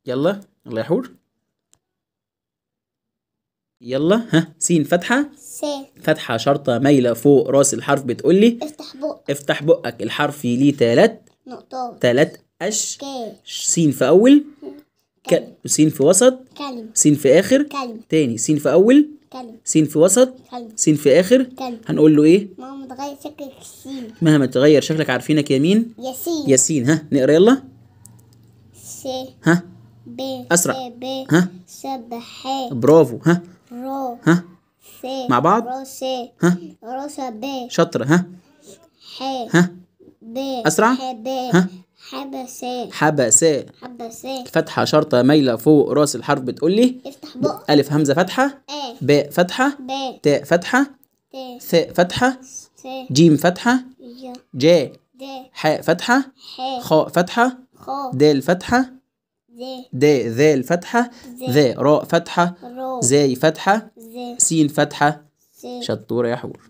يلا يلا يا حور. يلا ها. سين فتحة. س. فتحة شرطة مايلة فوق راس الحرف بتقول لي افتح بقك. افتح بقك. الحرف ليه تلات نقطات. أش. ك. سين في أول. كلمة. سين في وسط. كلمة. سين في آخر. كلمة. تاني سين في أول. كلمة. سين في وسط. كلمة. سين في آخر. كلمة. هنقول له إيه؟ ماما متغير شكلك السين. مهما تغير شكلك عارفينك يمين. ياسين. ياسين. ها نقرا يلا. س. ها ب. أسرع. ب. ها سبح. برافو. ها رو. ها س. مع بعض. روس. ها روس. ب. شاطرة. ها ح. ها ب. أسرع. ب. ها حبس. حبساء. حبس. فتحة شرطة مايلة فوق راس الحرف بتقول لي افتح بقك. ألف همزة فتحة. باء فتحة. ب. تاء فتحة. ت. ثاء فتحة. س. جيم فتحة. ج. جاء. د. حاء فتحة. ح. خاء فتحة. خ. دال فتحة. د. داء ذال فتحة. ذا راء فتحة. رو. زاي فتحة. ز. سين فتحة. س. شطورة يا حور.